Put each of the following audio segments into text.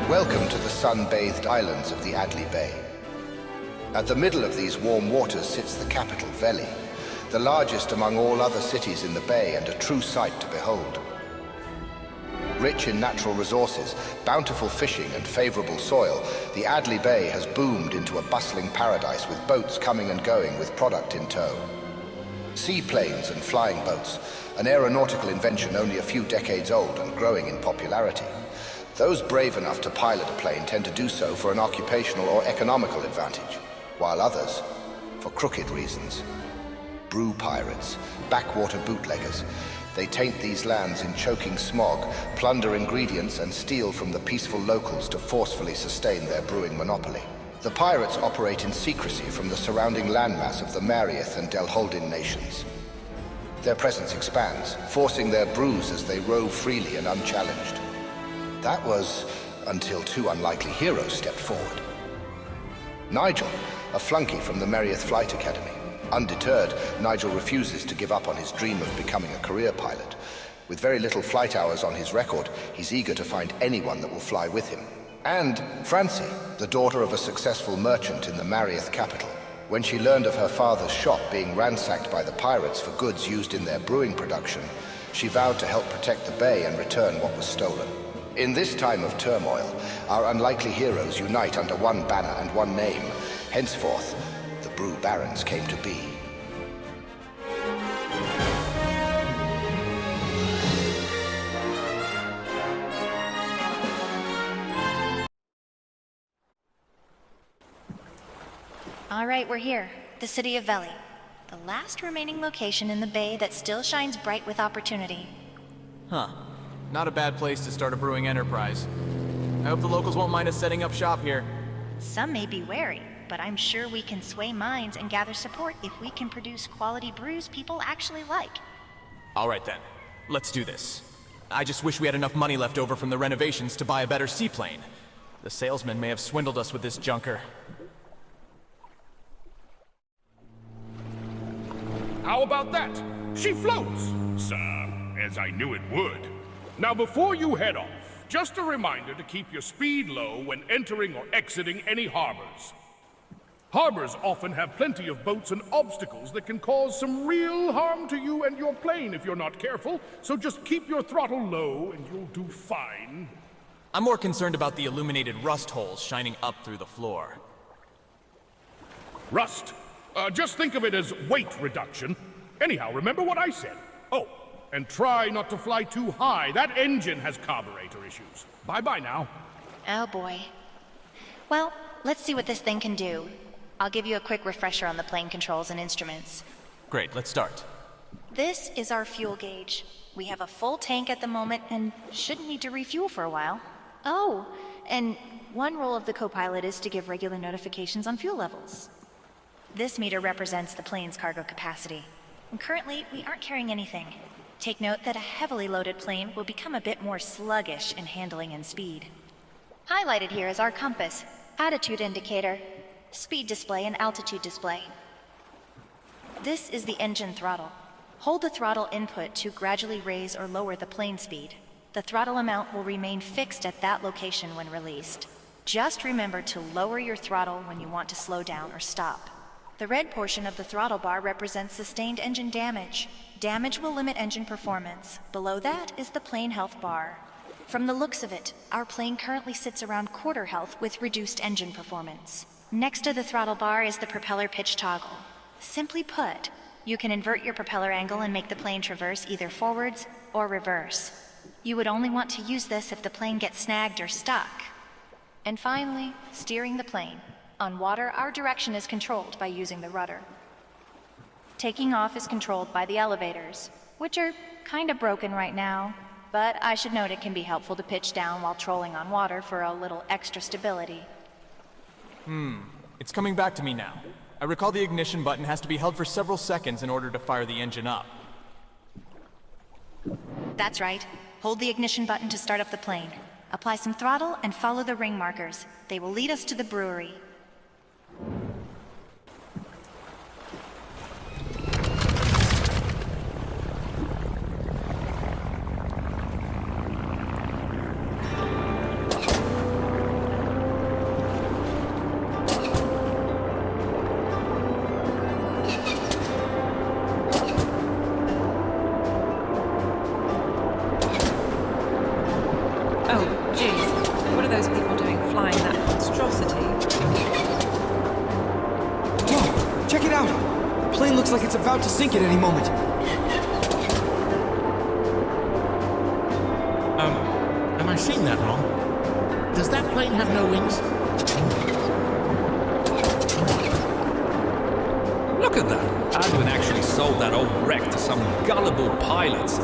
Welcome to the sun-bathed islands of the Adly Bay. At the middle of these warm waters sits the capital, Veli, the largest among all other cities in the bay and a true sight to behold. Rich in natural resources, bountiful fishing and favorable soil, the Adly Bay has boomed into a bustling paradise with boats coming and going with product in tow. Seaplanes and flying boats, an aeronautical invention only a few decades old and growing in popularity. Those brave enough to pilot a plane tend to do so for an occupational or economical advantage, while others, for crooked reasons. Brew pirates, backwater bootleggers, they taint these lands in choking smog, plunder ingredients and steal from the peaceful locals to forcefully sustain their brewing monopoly. The pirates operate in secrecy from the surrounding landmass of the Marieth and Delholdin nations. Their presence expands, forcing their brews as they rove freely and unchallenged. That was until two unlikely heroes stepped forward. Nigel, a flunky from the Marieth Flight Academy. Undeterred, Nigel refuses to give up on his dream of becoming a career pilot. With very little flight hours on his record, he's eager to find anyone that will fly with him. And Francie, the daughter of a successful merchant in the Marieth capital. When she learned of her father's shop being ransacked by the pirates for goods used in their brewing production, she vowed to help protect the bay and return what was stolen. In this time of turmoil, our unlikely heroes unite under one banner and one name. Henceforth, the Brew Barons came to be. All right, we're here. The city of Veli. The last remaining location in the bay that still shines bright with opportunity. Huh. Not a bad place to start a brewing enterprise. I hope the locals won't mind us setting up shop here. Some may be wary, but I'm sure we can sway minds and gather support if we can produce quality brews people actually like. All right then. Let's do this. I just wish we had enough money left over from the renovations to buy a better seaplane. The salesman may have swindled us with this junker. How about that? She floats! Sir, as I knew it would. Now before you head off, just a reminder to keep your speed low when entering or exiting any harbors. Harbors often have plenty of boats and obstacles that can cause some real harm to you and your plane if you're not careful, so just keep your throttle low and you'll do fine. I'm more concerned about the illuminated rust holes shining up through the floor. Rust? Just think of it as weight reduction. Anyhow, remember what I said. Oh, and try not to fly too high. That engine has carburetor issues. Bye-bye now. Oh boy. Well, let's see what this thing can do. I'll give you a quick refresher on the plane controls and instruments. Great, let's start. This is our fuel gauge. We have a full tank at the moment and shouldn't need to refuel for a while. Oh, and one role of the co-pilot is to give regular notifications on fuel levels. This meter represents the plane's cargo capacity. And currently, we aren't carrying anything. Take note that a heavily loaded plane will become a bit more sluggish in handling and speed. Highlighted here is our compass, attitude indicator, speed display, and altitude display. This is the engine throttle. Hold the throttle input to gradually raise or lower the plane speed. The throttle amount will remain fixed at that location when released. Just remember to lower your throttle when you want to slow down or stop. The red portion of the throttle bar represents sustained engine damage. Damage will limit engine performance. Below that is the plane health bar. From the looks of it, our plane currently sits around quarter health with reduced engine performance. Next to the throttle bar is the propeller pitch toggle. Simply put, you can invert your propeller angle and make the plane traverse either forwards or reverse. You would only want to use this if the plane gets snagged or stuck. And finally, steering the plane. On water, our direction is controlled by using the rudder. Taking off is controlled by the elevators, which are kind of broken right now, but I should note it can be helpful to pitch down while trolling on water for a little extra stability. It's coming back to me now. I recall the ignition button has to be held for several seconds in order to fire the engine up. That's right. Hold the ignition button to start up the plane. Apply some throttle and follow the ring markers. They will lead us to the brewery. to people doing flying that monstrosity. Whoa! Check it out! Plane looks like it's about to sink at any moment. Am I seeing that wrong? Does that plane have no wings? Look at that! Adwin actually sold that old wreck to some gullible pilots.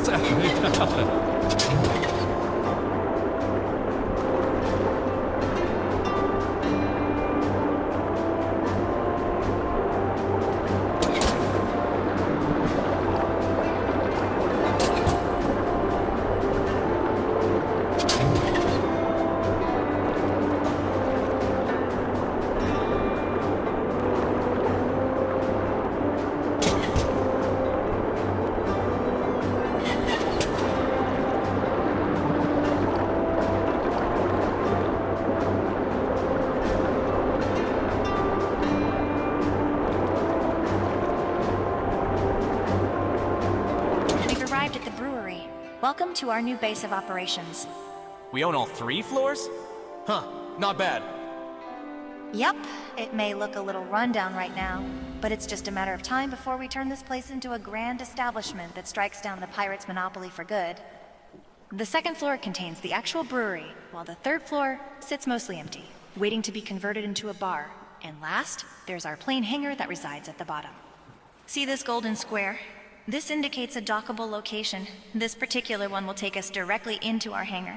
Welcome to our new base of operations. We own all 3 floors? Huh, not bad. Yep, it may look a little rundown right now, but it's just a matter of time before we turn this place into a grand establishment that strikes down the pirates' monopoly for good. The 2nd floor contains the actual brewery, while the 3rd floor sits mostly empty, waiting to be converted into a bar. And last, there's our plane hangar that resides at the bottom. See this golden square? This indicates a dockable location. This particular one will take us directly into our hangar.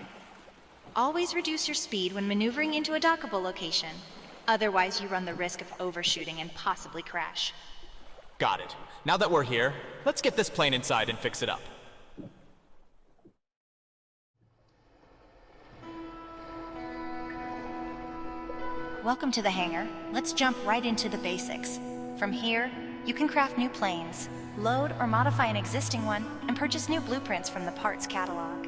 Always reduce your speed when maneuvering into a dockable location. Otherwise, you run the risk of overshooting and possibly crash. Got it. Now that we're here, let's get this plane inside and fix it up. Welcome to the hangar. Let's jump right into the basics. From here, you can craft new planes, load or modify an existing one, and purchase new blueprints from the parts catalog.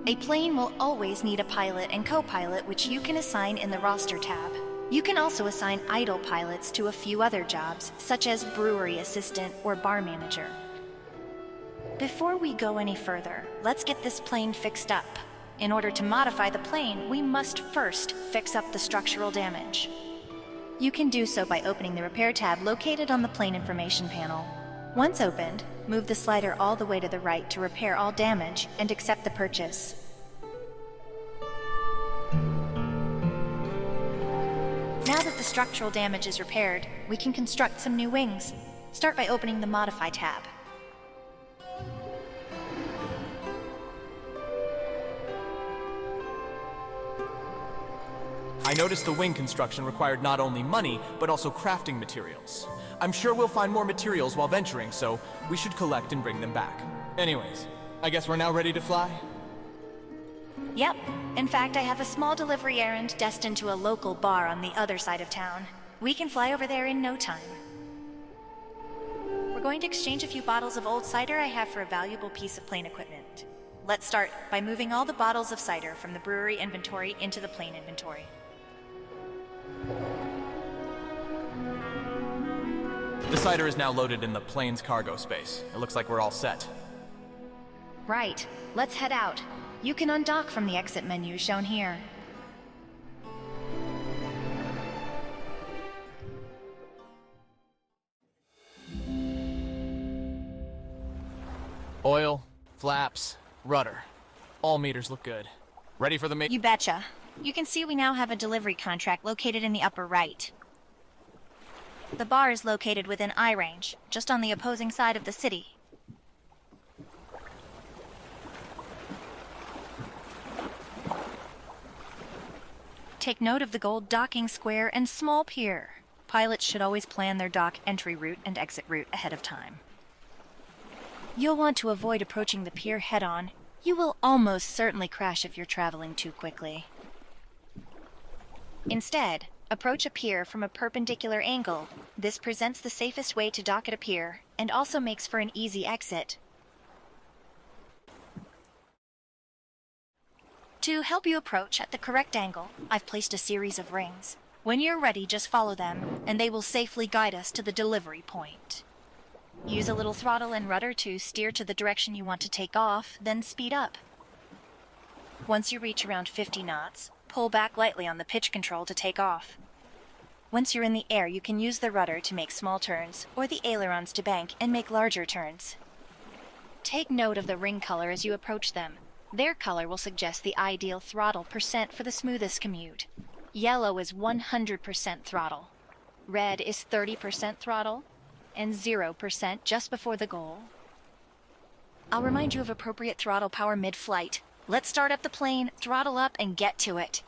A plane will always need a pilot and co-pilot, which you can assign in the roster tab. You can also assign idle pilots to a few other jobs, such as brewery assistant or bar manager. Before we go any further, let's get this plane fixed up. In order to modify the plane, we must first fix up the structural damage. You can do so by opening the repair tab located on the plane information panel. Once opened, move the slider all the way to the right to repair all damage and accept the purchase. Now that the structural damage is repaired, we can construct some new wings. Start by opening the Modify tab. I noticed the wing construction required not only money, but also crafting materials. I'm sure we'll find more materials while venturing, so we should collect and bring them back. Anyways, I guess we're now ready to fly? Yep. In fact, I have a small delivery errand destined to a local bar on the other side of town. We can fly over there in no time. We're going to exchange a few bottles of old cider I have for a valuable piece of plane equipment. Let's start by moving all the bottles of cider from the brewery inventory into the plane inventory. The cider is now loaded in the plane's cargo space. It looks like we're all set. Right. Let's head out. You can undock from the exit menu shown here. Oil, flaps, rudder. All meters look good. Ready for the You betcha. You can see we now have a delivery contract located in the upper right. The bar is located within eye range, just on the opposing side of the city. Take note of the gold docking square and small pier. Pilots should always plan their dock entry route and exit route ahead of time. You'll want to avoid approaching the pier head-on. You will almost certainly crash if you're traveling too quickly. Instead, approach a pier from a perpendicular angle. This presents the safest way to dock at a pier, and also makes for an easy exit. To help you approach at the correct angle, I've placed a series of rings. When you're ready, just follow them, and they will safely guide us to the delivery point. Use a little throttle and rudder to steer to the direction you want to take off, then speed up. Once you reach around 50 knots, Pull back lightly on the pitch control to take off. Once you're in the air, you can use the rudder to make small turns, or the ailerons to bank and make larger turns. Take note of the ring color as you approach them. Their color will suggest the ideal throttle percent for the smoothest commute. Yellow is 100% throttle. Red is 30% throttle, and 0% just before the goal. I'll remind you of appropriate throttle power mid-flight. Let's start up the plane, throttle up, and get to it.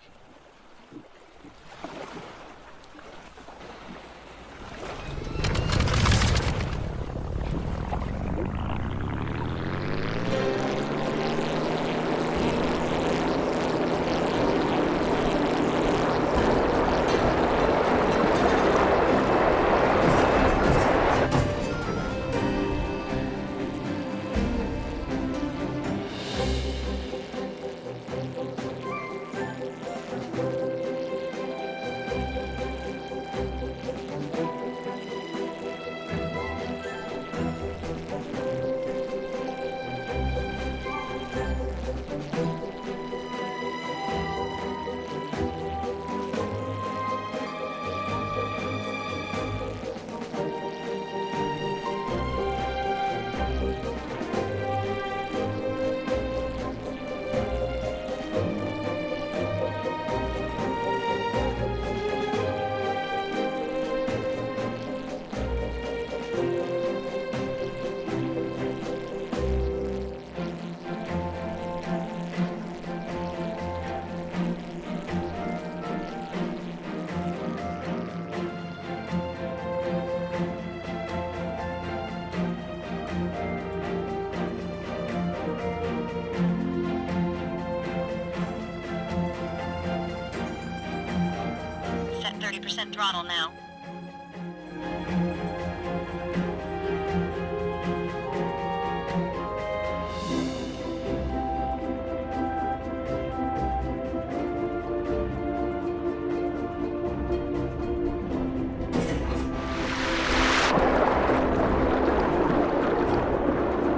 Set 30% throttle now.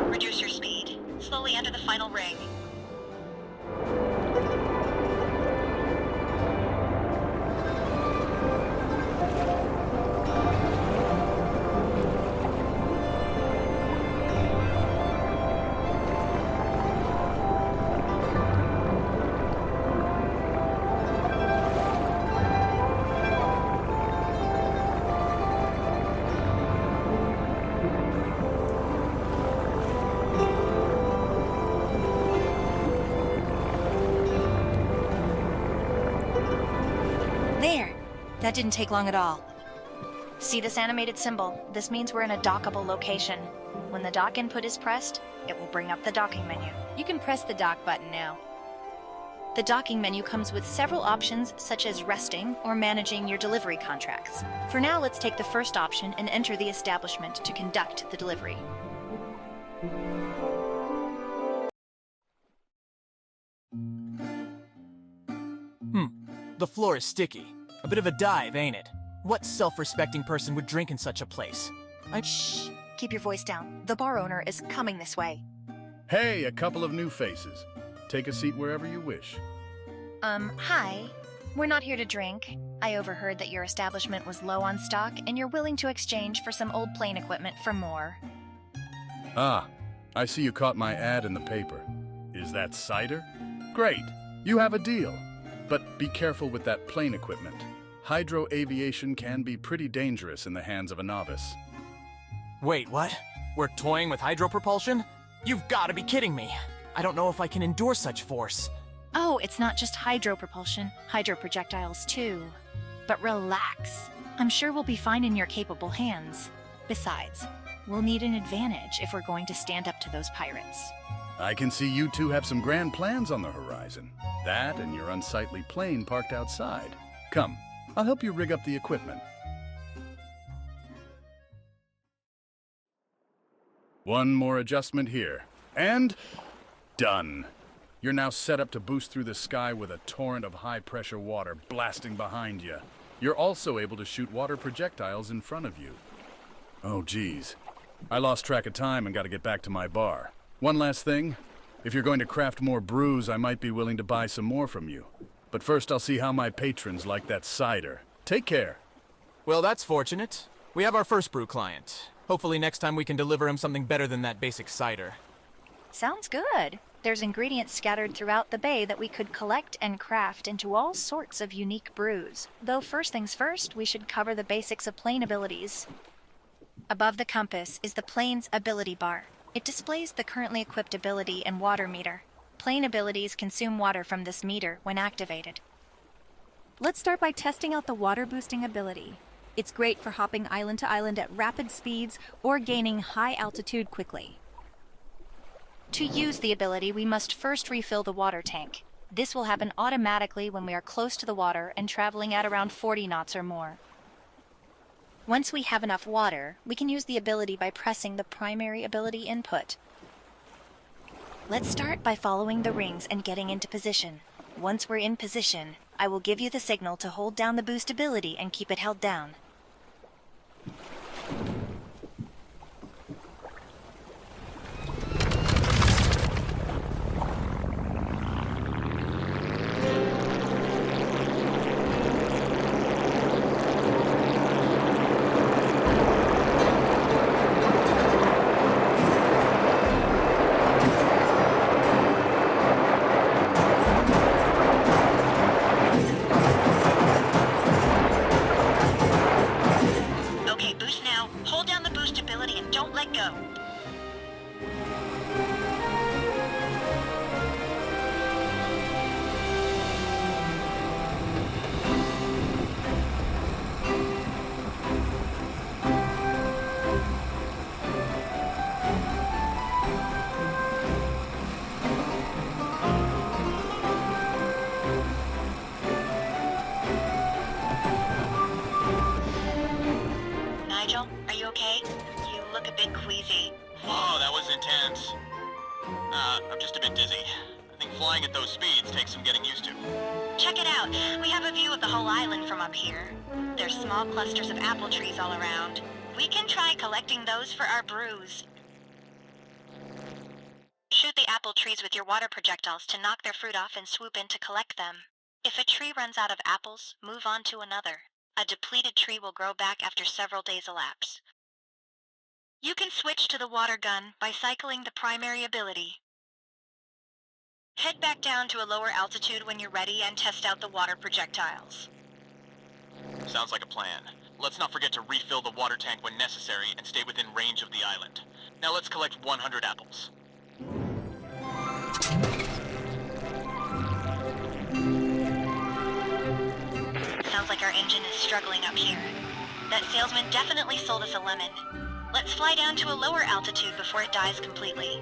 Reduce your speed. Slowly enter the final ring. There! That didn't take long at all. See this animated symbol? This means we're in a dockable location. When the dock input is pressed, it will bring up the docking menu. You can press the dock button now. The docking menu comes with several options such as resting or managing your delivery contracts. For now, let's take the first option and enter the establishment to conduct the delivery. The floor is sticky. A bit of a dive, ain't it? What self-respecting person would drink in such a place? Shh! Keep your voice down. The bar owner is coming this way. Hey, a couple of new faces. Take a seat wherever you wish. Hi. We're not here to drink. I overheard that your establishment was low on stock and you're willing to exchange for some old plane equipment for more. Ah, I see you caught my ad in the paper. Is that cider? Great, you have a deal. But be careful with that plane equipment. Hydro aviation can be pretty dangerous in the hands of a novice. Wait, what? We're toying with hydropropulsion? You've got to be kidding me. I don't know if I can endure such force. Oh, it's not just hydropropulsion, hydroprojectiles too. But relax. I'm sure we'll be fine in your capable hands. Besides, we'll need an advantage if we're going to stand up to those pirates. I can see you two have some grand plans on the horizon. That and your unsightly plane parked outside. Come, I'll help you rig up the equipment. One more adjustment here. And done. You're now set up to boost through the sky with a torrent of high-pressure water blasting behind you. You're also able to shoot water projectiles in front of you. Oh, geez. I lost track of time and got to get back to my bar. One last thing. If you're going to craft more brews, I might be willing to buy some more from you. But first I'll see how my patrons like that cider. Take care. Well, that's fortunate. We have our first brew client. Hopefully next time we can deliver him something better than that basic cider. Sounds good. There's ingredients scattered throughout the bay that we could collect and craft into all sorts of unique brews. Though first things first, we should cover the basics of plane abilities. Above the compass is the plane's ability bar. It displays the currently equipped ability and water meter. Plane abilities consume water from this meter when activated. Let's start by testing out the water boosting ability. It's great for hopping island to island at rapid speeds or gaining high altitude quickly. To use the ability, we must first refill the water tank. This will happen automatically when we are close to the water and traveling at around 40 knots or more. Once we have enough water, we can use the ability by pressing the primary ability input. Let's start by following the rings and getting into position. Once we're in position, I will give you the signal to hold down the boost ability and keep it held down. I'm just a bit dizzy. I think flying at those speeds takes some getting used to. Check it out. We have a view of the whole island from up here. There's small clusters of apple trees all around. We can try collecting those for our brews. Shoot the apple trees with your water projectiles to knock their fruit off and swoop in to collect them. If a tree runs out of apples, move on to another. A depleted tree will grow back after several days elapse. You can switch to the water gun by cycling the primary ability. Head back down to a lower altitude when you're ready and test out the water projectiles. Sounds like a plan. Let's not forget to refill the water tank when necessary and stay within range of the island. Now let's collect 100 apples. Sounds like our engine is struggling up here. That salesman definitely sold us a lemon. Let's fly down to a lower altitude before it dies completely.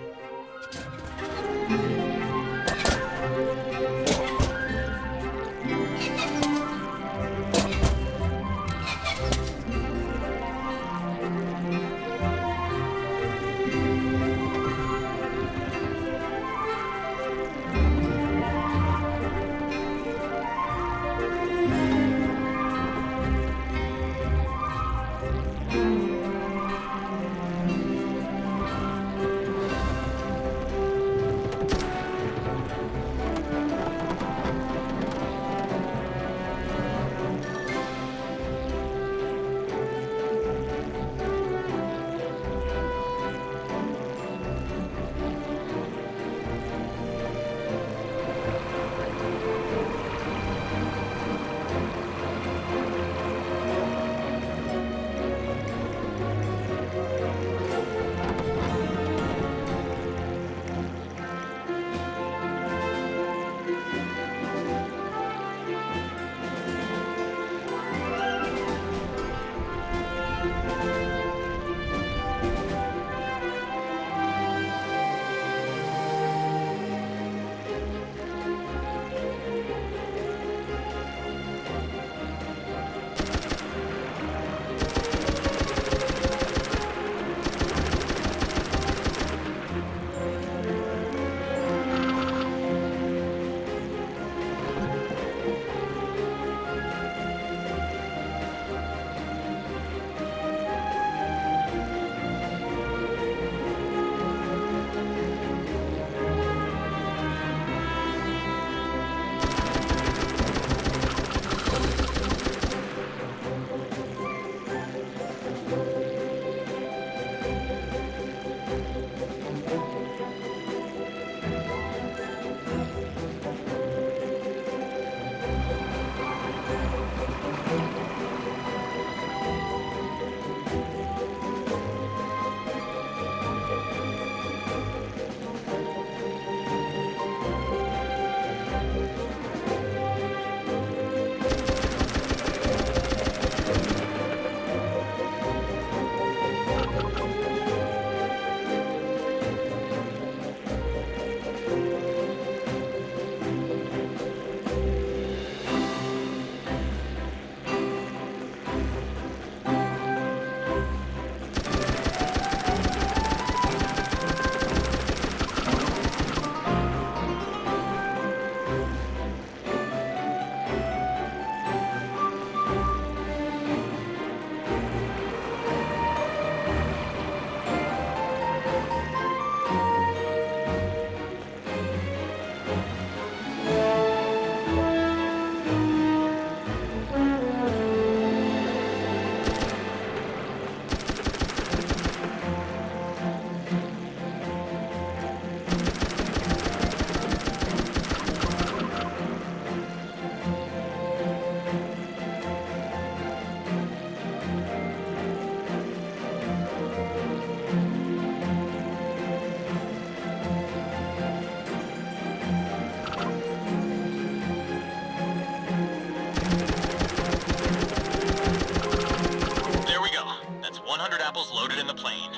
apples loaded in the plane.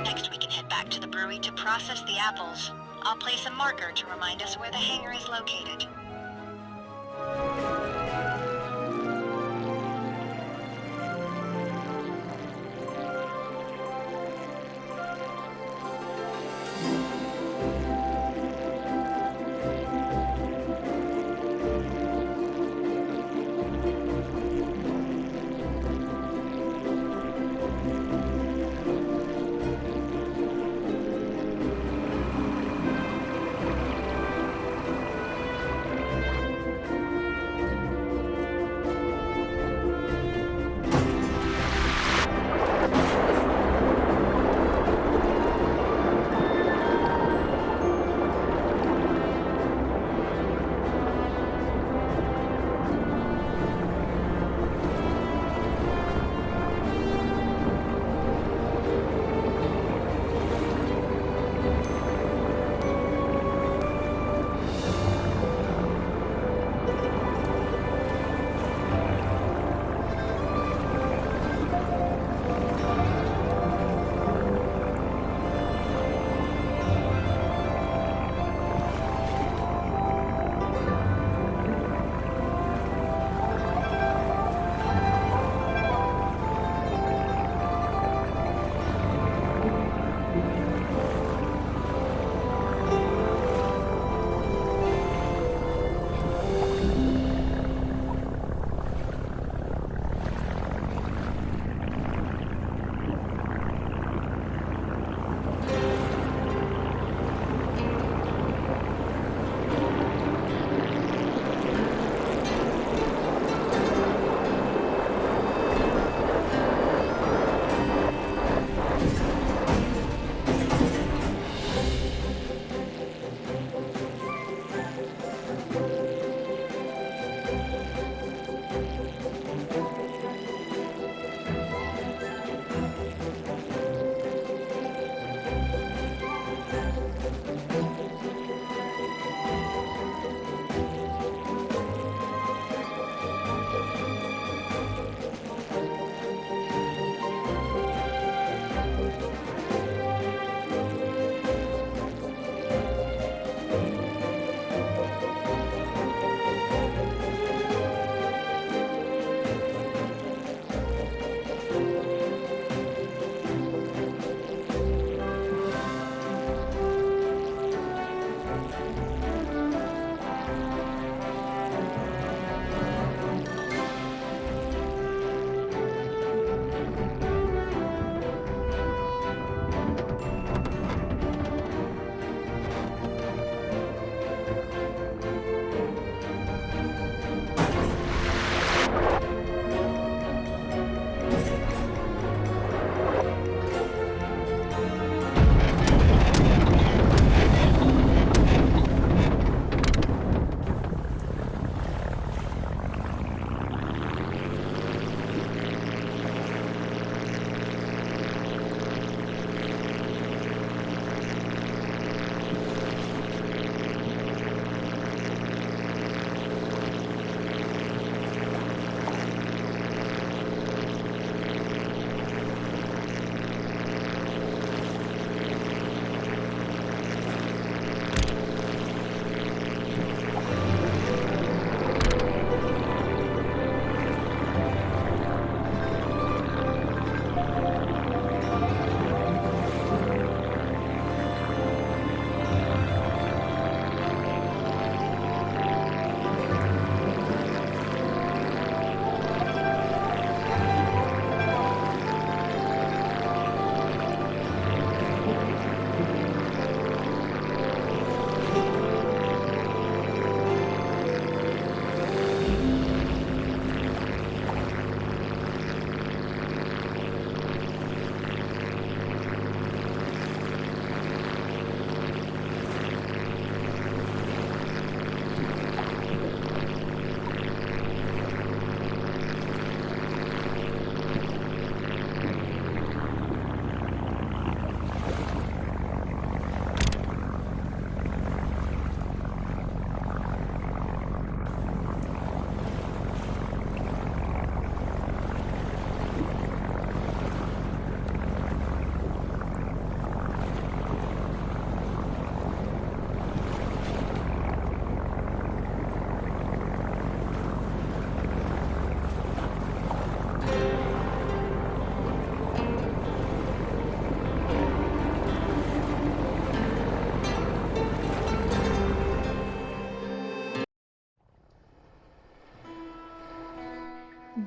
Next, we can head back to the brewery to process the apples. I'll place a marker to remind us where the hangar is located.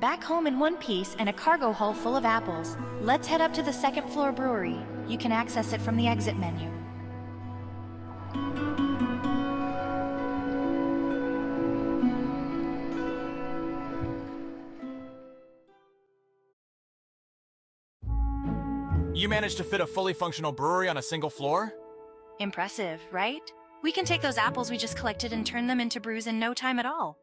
Back home in one piece and a cargo hull full of apples. Let's head up to the second floor brewery. You can access it from the exit menu. You managed to fit a fully functional brewery on a single floor? Impressive, right? We can take those apples we just collected and turn them into brews in no time at all.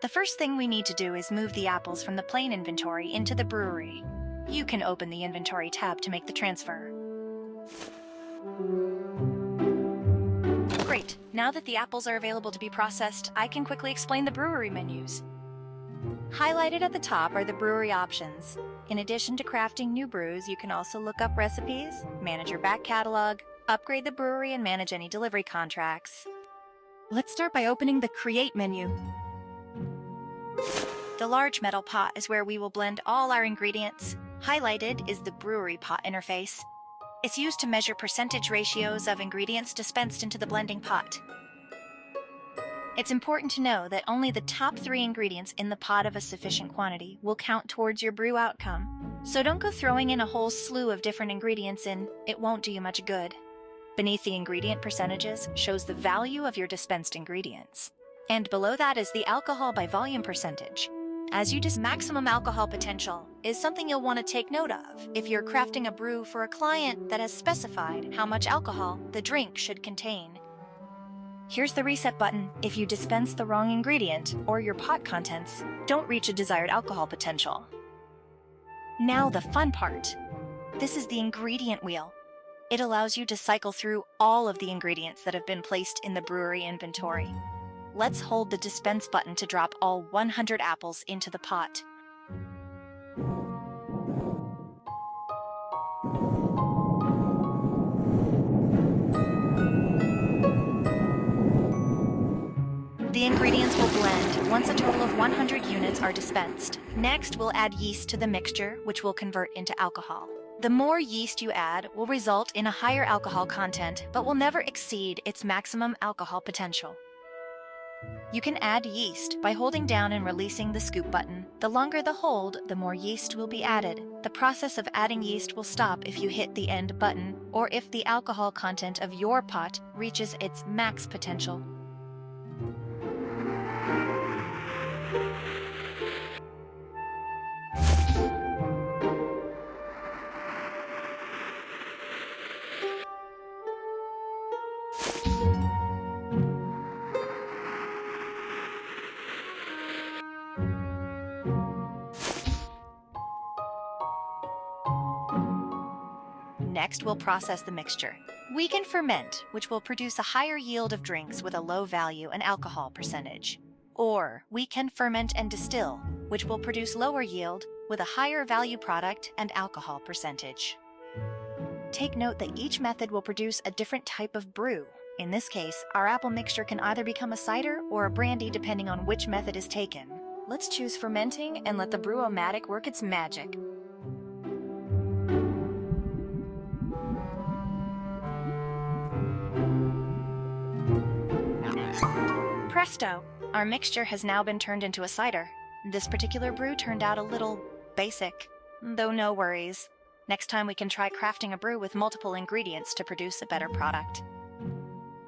The first thing we need to do is move the apples from the plain inventory into the brewery. You can open the inventory tab to make the transfer. Great. Now that the apples are available to be processed, I can quickly explain the brewery menus. Highlighted at the top are the brewery options. In addition to crafting new brews, you can also look up recipes, manage your back catalog, upgrade the brewery, and manage any delivery contracts. Let's start by opening the Create menu. The large metal pot is where we will blend all our ingredients. Highlighted is the brewery pot interface. It's used to measure percentage ratios of ingredients dispensed into the blending pot. It's important to know that only the top 3 ingredients in the pot of a sufficient quantity will count towards your brew outcome. So don't go throwing in a whole slew of different ingredients in, it won't do you much good. Beneath the ingredient percentages shows the value of your dispensed ingredients. And below that is the alcohol by volume percentage. As you just maximum alcohol potential is something you'll want to take note of if you're crafting a brew for a client that has specified how much alcohol the drink should contain. Here's the reset button. If you dispense the wrong ingredient or your pot contents don't reach a desired alcohol potential. Now the fun part. This is the ingredient wheel. It allows you to cycle through all of the ingredients that have been placed in the brewery inventory. Let's hold the dispense button to drop all 100 apples into the pot. The ingredients will blend once a total of 100 units are dispensed. Next, we'll add yeast to the mixture, which will convert into alcohol. The more yeast you add will result in a higher alcohol content, but will never exceed its maximum alcohol potential. You can add yeast by holding down and releasing the scoop button. The longer the hold, the more yeast will be added. The process of adding yeast will stop if you hit the end button, or if the alcohol content of your pot reaches its max potential. Next, we'll process the mixture. We can ferment, which will produce a higher yield of drinks with a low value and alcohol percentage. Or we can ferment and distill, which will produce lower yield with a higher value product and alcohol percentage. Take note that each method will produce a different type of brew. In this case, our apple mixture can either become a cider or a brandy depending on which method is taken. Let's choose fermenting and let the Brew-O-Matic work its magic. Presto! Our mixture has now been turned into a cider. This particular brew turned out a little basic, though no worries. Next time we can try crafting a brew with multiple ingredients to produce a better product.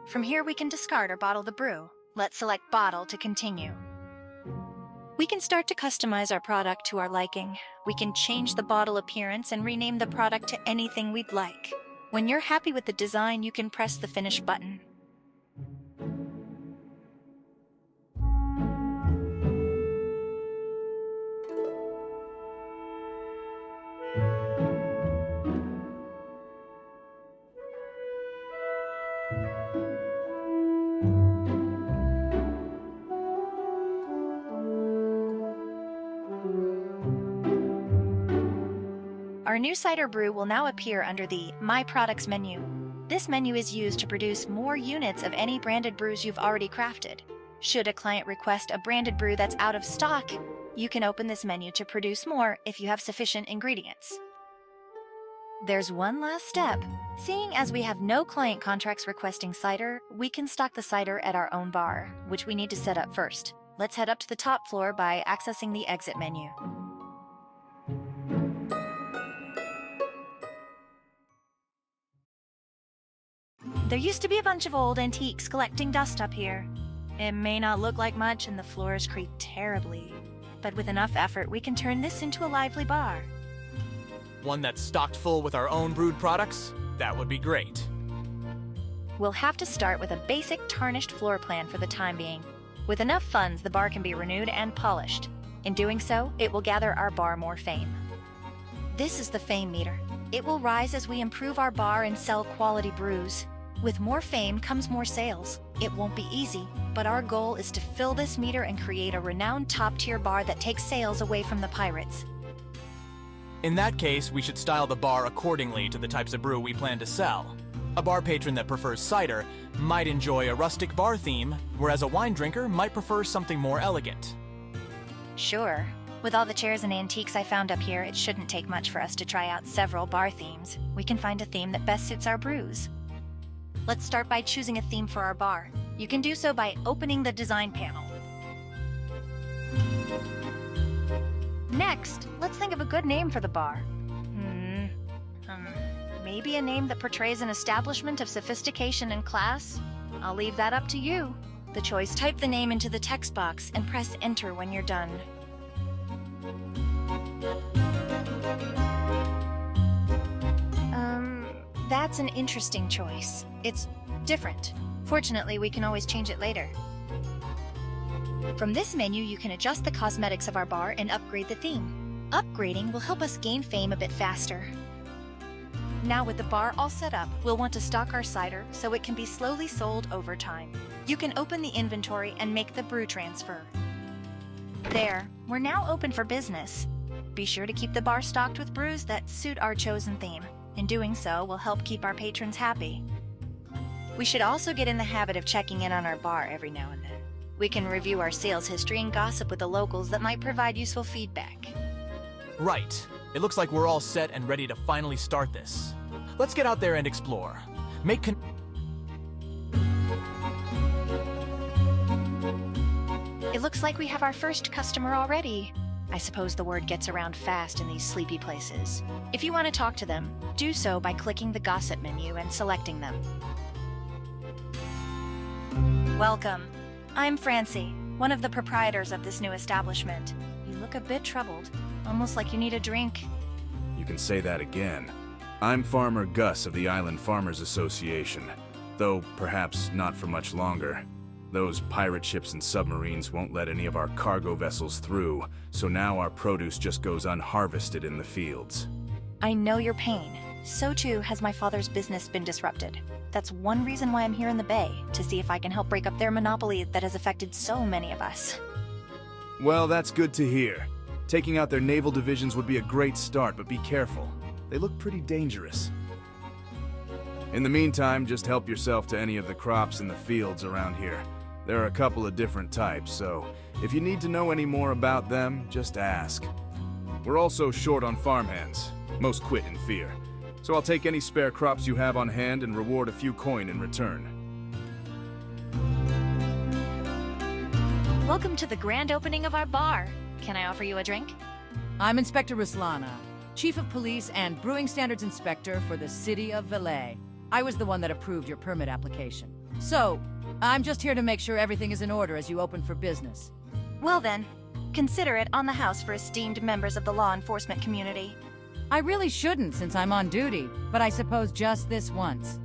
From here we can discard or bottle the brew. Let's select Bottle to continue. We can start to customize our product to our liking. We can change the bottle appearance and rename the product to anything we'd like. When you're happy with the design, you can press the Finish button. Our new cider brew will now appear under the My Products menu. This menu is used to produce more units of any branded brews you've already crafted. Should a client request a branded brew that's out of stock, you can open this menu to produce more if you have sufficient ingredients. There's one last step. Seeing as we have no client contracts requesting cider, we can stock the cider at our own bar, which we need to set up first. Let's head up to the top floor by accessing the exit menu. There used to be a bunch of old antiques collecting dust up here. It may not look like much and the floors creak terribly, but with enough effort we can turn this into a lively bar. One that's stocked full with our own brewed products? That would be great. We'll have to start with a basic tarnished floor plan for the time being. With enough funds, the bar can be renewed and polished. In doing so, it will gather our bar more fame. This is the fame meter. It will rise as we improve our bar and sell quality brews. With more fame comes more sales. It won't be easy, but our goal is to fill this meter and create a renowned top-tier bar that takes sales away from the pirates. In that case, we should style the bar accordingly to the types of brew we plan to sell. A bar patron that prefers cider might enjoy a rustic bar theme, whereas a wine drinker might prefer something more elegant. Sure. With all the chairs and antiques I found up here, it shouldn't take much for us to try out several bar themes. We can find a theme that best suits our brews. Let's start by choosing a theme for our bar. You can do so by opening the design panel. Next, let's think of a good name for the bar. Maybe a name that portrays an establishment of sophistication and class? I'll leave that up to you. The choice, type the name into the text box and press enter when you're done. That's an interesting choice. It's different. Fortunately, we can always change it later. From this menu, you can adjust the cosmetics of our bar and upgrade the theme. Upgrading will help us gain fame a bit faster. Now with the bar all set up, we'll want to stock our cider so it can be slowly sold over time. You can open the inventory and make the brew transfer. There, we're now open for business. Be sure to keep the bar stocked with brews that suit our chosen theme. In doing so, we'll help keep our patrons happy. We should also get in the habit of checking in on our bar every now and then. We can review our sales history and gossip with the locals that might provide useful feedback. Right. It looks like we're all set and ready to finally start this. Let's get out there and explore. It looks like we have our first customer already. I suppose the word gets around fast in these sleepy places. If you want to talk to them, do so by clicking the gossip menu and selecting them. Welcome. I'm Francie, one of the proprietors of this new establishment. You look a bit troubled, almost like you need a drink. You can say that again. I'm Farmer Gus of the Island Farmers Association, though perhaps not for much longer. Those pirate ships and submarines won't let any of our cargo vessels through, so now our produce just goes unharvested in the fields. I know your pain. So too has my father's business been disrupted. That's one reason why I'm here in the Bay, to see if I can help break up their monopoly that has affected so many of us. Well, that's good to hear. Taking out their naval divisions would be a great start, but be careful. They look pretty dangerous. In the meantime, just help yourself to any of the crops in the fields around here. There are a couple of different types, so if you need to know any more about them, just ask. We're also short on farmhands. Most quit in fear. So I'll take any spare crops you have on hand and reward a few coin in return. Welcome to the grand opening of our bar. Can I offer you a drink? I'm Inspector Ruslana, Chief of Police and Brewing Standards Inspector for the City of Valais. I was the one that approved your permit application. So, I'm just here to make sure everything is in order as you open for business. Well then, consider it on the house for esteemed members of the law enforcement community. I really shouldn't since I'm on duty, but I suppose just this once.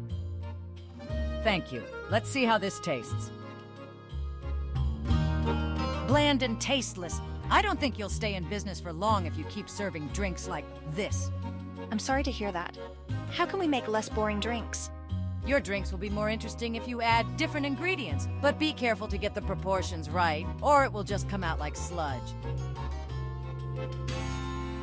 Thank you. Let's see how this tastes. Bland and tasteless. I don't think you'll stay in business for long if you keep serving drinks like this. I'm sorry to hear that. How can we make less boring drinks? Your drinks will be more interesting if you add different ingredients, but be careful to get the proportions right, or it will just come out like sludge.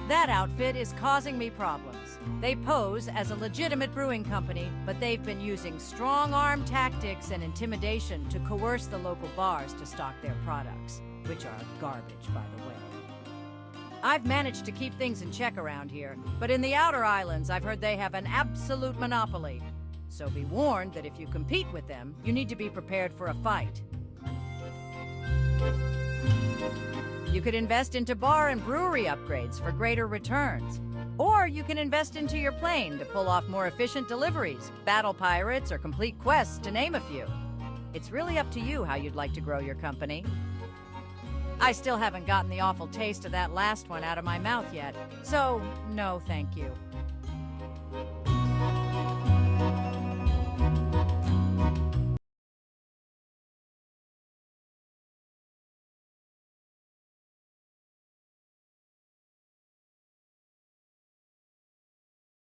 That outfit is causing me problems. They pose as a legitimate brewing company, but they've been using strong-arm tactics and intimidation to coerce the local bars to stock their products, which are garbage, by the way. I've managed to keep things in check around here, but in the outer islands, I've heard they have an absolute monopoly. So be warned that if you compete with them, you need to be prepared for a fight. You could invest into bar and brewery upgrades for greater returns. Or you can invest into your plane to pull off more efficient deliveries, battle pirates, or complete quests, to name a few. It's really up to you how you'd like to grow your company. I still haven't gotten the awful taste of that last one out of my mouth yet, so no thank you.